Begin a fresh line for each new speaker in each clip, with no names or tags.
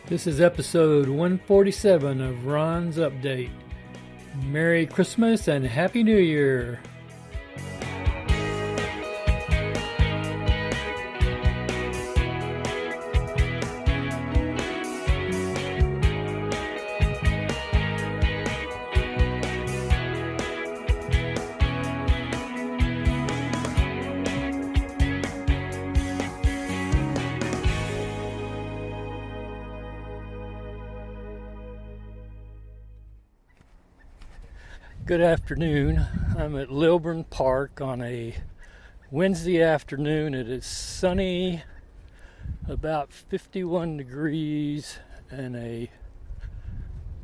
This is episode 147 of Ron's Update. Merry Christmas and Happy New Year! Good afternoon. I'm at Lilburn Park on a Wednesday afternoon. It is sunny, about 51 degrees, and a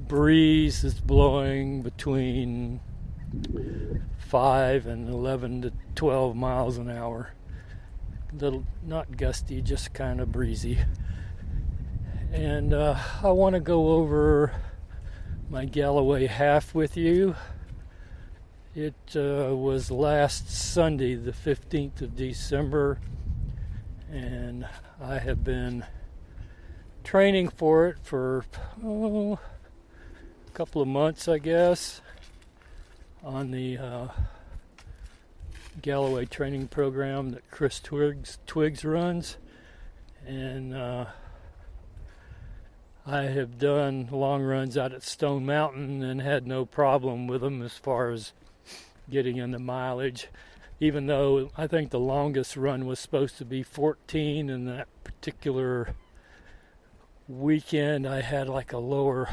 breeze is blowing between 5 and 11 to 12 miles an hour. Little, not gusty, just kind of breezy. And I want to go over my Galloway half with you. It was last Sunday, the 15th of December, and I have been training for it for a couple of months, I guess, on the Galloway training program that Chris Twiggs runs. And I have done long runs out at Stone Mountain and had no problem with them as far as getting in the mileage, even though I think the longest run was supposed to be 14, and that particular weekend I had like a lower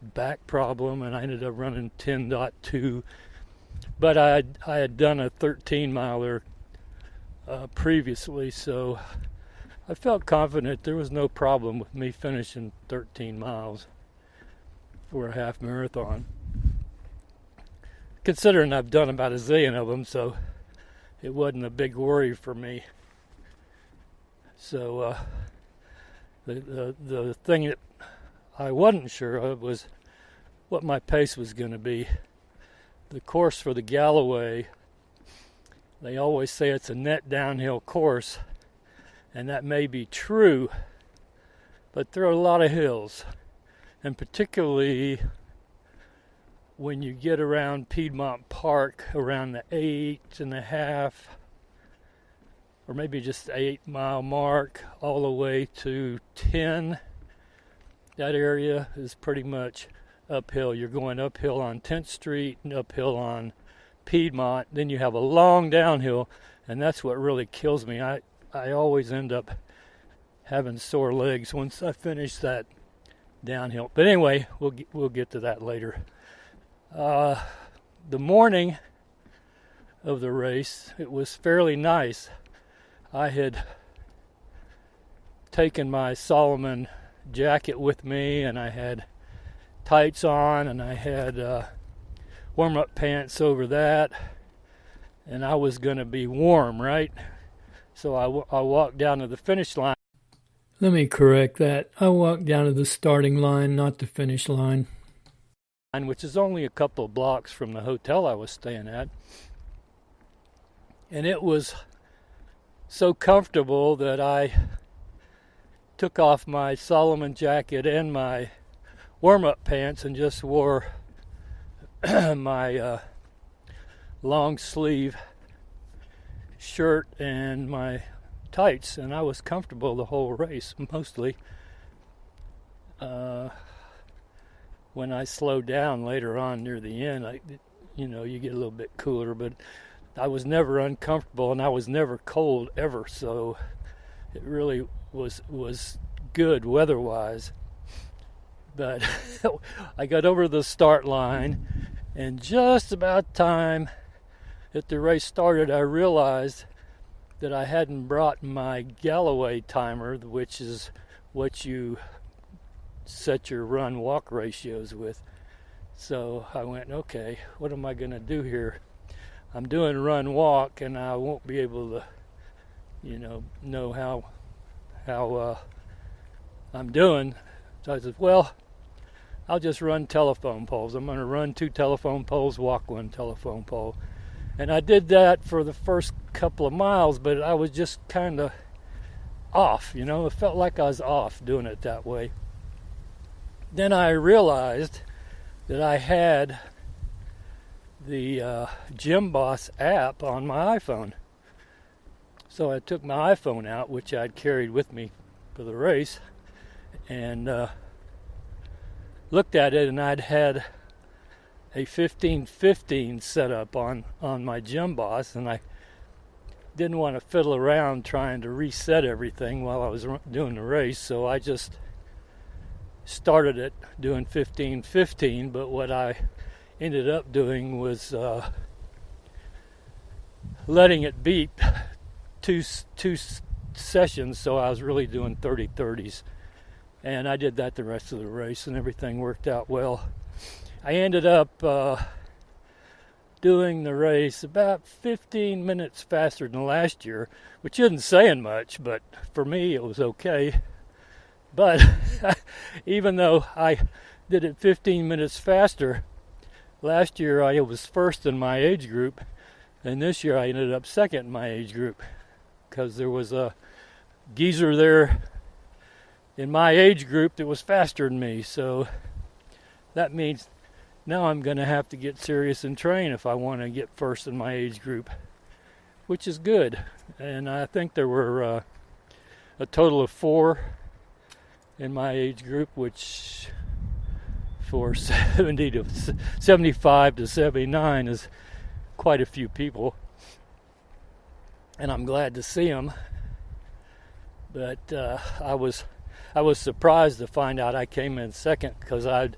back problem and I ended up running 10.2, but I had done a 13 miler previously, so I felt confident there was no problem with me finishing 13 miles for a half marathon, considering I've done about a zillion of them, so it wasn't a big worry for me. So the thing that I wasn't sure of was what my pace was going to be. The course for the Galloway, they always say it's a net downhill course, and that may be true, but there are a lot of hills, and particularly when you get around Piedmont Park, around the 8.5 or maybe just the 8 mile mark all the way to 10, that area is pretty much uphill. You're going uphill on 10th Street and uphill on Piedmont. Then you have a long downhill, and that's what really kills me. I always end up having sore legs once I finish that downhill. But anyway, we'll get to that later. The morning of the race, it was fairly nice. I had taken my Solomon jacket with me, and I had tights on, and I had warm-up pants over that, and I was going to be warm, right? So I walked down to the finish line. Let me correct that. I walked down to the starting line, not the finish line, which is only a couple of blocks from the hotel I was staying at. And it was so comfortable that I took off my Solomon jacket and my warm-up pants and just wore my long sleeve shirt and my tights, and I was comfortable the whole race, mostly. When I slowed down later on near the end, you get a little bit cooler, but I was never uncomfortable, and I was never cold ever, so it really was good weather-wise. But I got over the start line, and just about time that the race started, I realized that I hadn't brought my Galloway timer, which is what you set your run-walk ratios with. So I went, okay, what am I going to do here? I'm doing run-walk, and I won't be able to, know how I'm doing. So I said, well, I'll just run telephone poles. I'm going to run 2 telephone poles, walk 1 telephone pole. And I did that for the first couple of miles, but I was just kind of off, It felt like I was off doing it that way. Then I realized that I had the Gym Boss app on my iPhone. So I took my iPhone out, which I'd carried with me for the race, and looked at it, and I'd had a 15:15 set up on my Gym Boss, and I didn't want to fiddle around trying to reset everything while I was doing the race, so I just started it doing 15:15, but what I ended up doing was letting it beat two sessions, so I was really doing 30:30s. And I did that the rest of the race, and everything worked out well. I ended up doing the race about 15 minutes faster than last year, which isn't saying much, but for me it was okay. But even though I did it 15 minutes faster, last year I was first in my age group, and this year I ended up second in my age group because there was a geezer there in my age group that was faster than me. So that means now I'm going to have to get serious and train if I want to get first in my age group, which is good. And I think there were a total of 4 in my age group, which for 75 to 79 is quite a few people, and I'm glad to see them. But I was surprised to find out I came in second, because I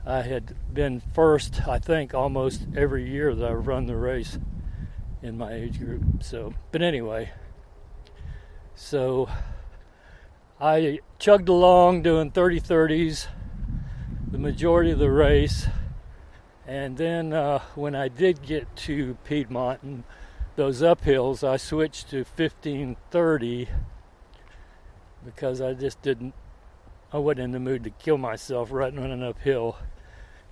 had been first, I think, almost every year that I've run the race in my age group. But anyway, so I chugged along doing 30:30s the majority of the race, and then when I did get to Piedmont and those uphills, I switched to 15:30 because I wasn't in the mood to kill myself running uphill.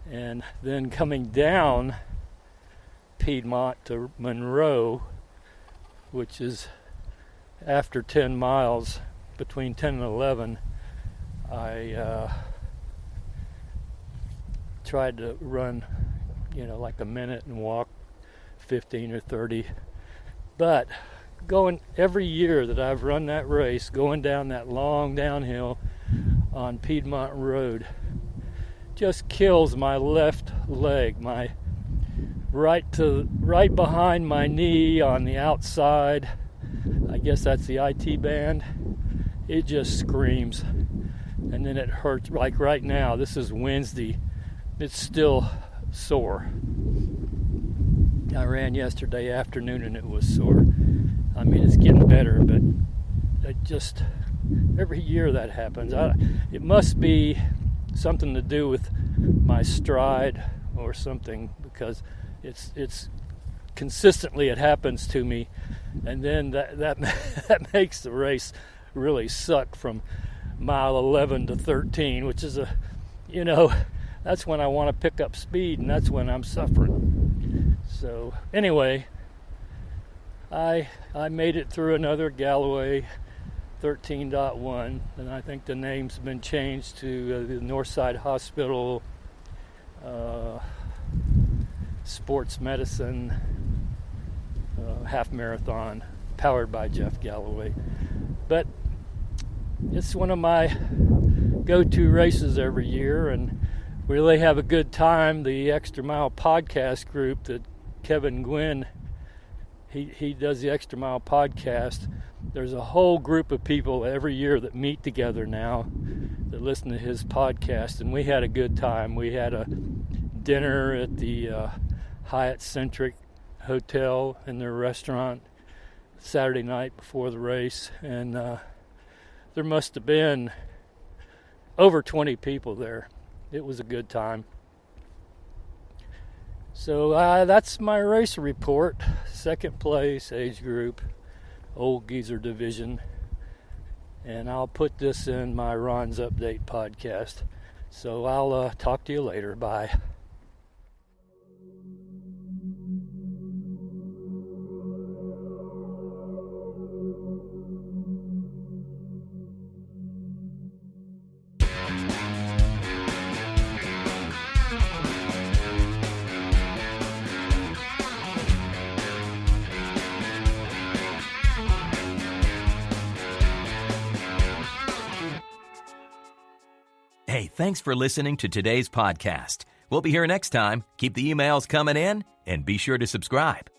And then coming down Piedmont to Monroe, which is after 10 miles, between 10 and 11, I tried to run, like a minute and walk 15 or 30. But going every year that I've run that race, going down that long downhill on Piedmont Road, just kills my left leg, my right behind my knee on the outside. I guess that's the IT band. It just screams, and then it hurts. Like right now, this is Wednesday, it's still sore. I ran yesterday afternoon and it was sore. I mean, it's getting better, but it just, every year that happens. It must be something to do with my stride or something, because it's consistently, it happens to me, and then that makes the race really suck from mile 11 to 13, which is that's when I want to pick up speed, and that's when I'm suffering. So anyway, I made it through another Galloway 13.1, and I think the name's been changed to the Northside Hospital Sports Medicine half marathon, powered by Jeff Galloway. But it's one of my go-to races every year, and we really have a good time. The Extra Mile podcast group that Kevin Gwynn, he does the Extra Mile podcast. There's a whole group of people every year that meet together now that listen to his podcast, and we had a good time. We had a dinner at the Hyatt Centric Hotel in their restaurant Saturday night before the race, and there must have been over 20 people there. It was a good time. So that's my race report. Second place, age group, Old Geezer Division. And I'll put this in my Ron's Update podcast. So I'll talk to you later. Bye.
Hey, thanks for listening to today's podcast. We'll be here next time. Keep the emails coming in and be sure to subscribe.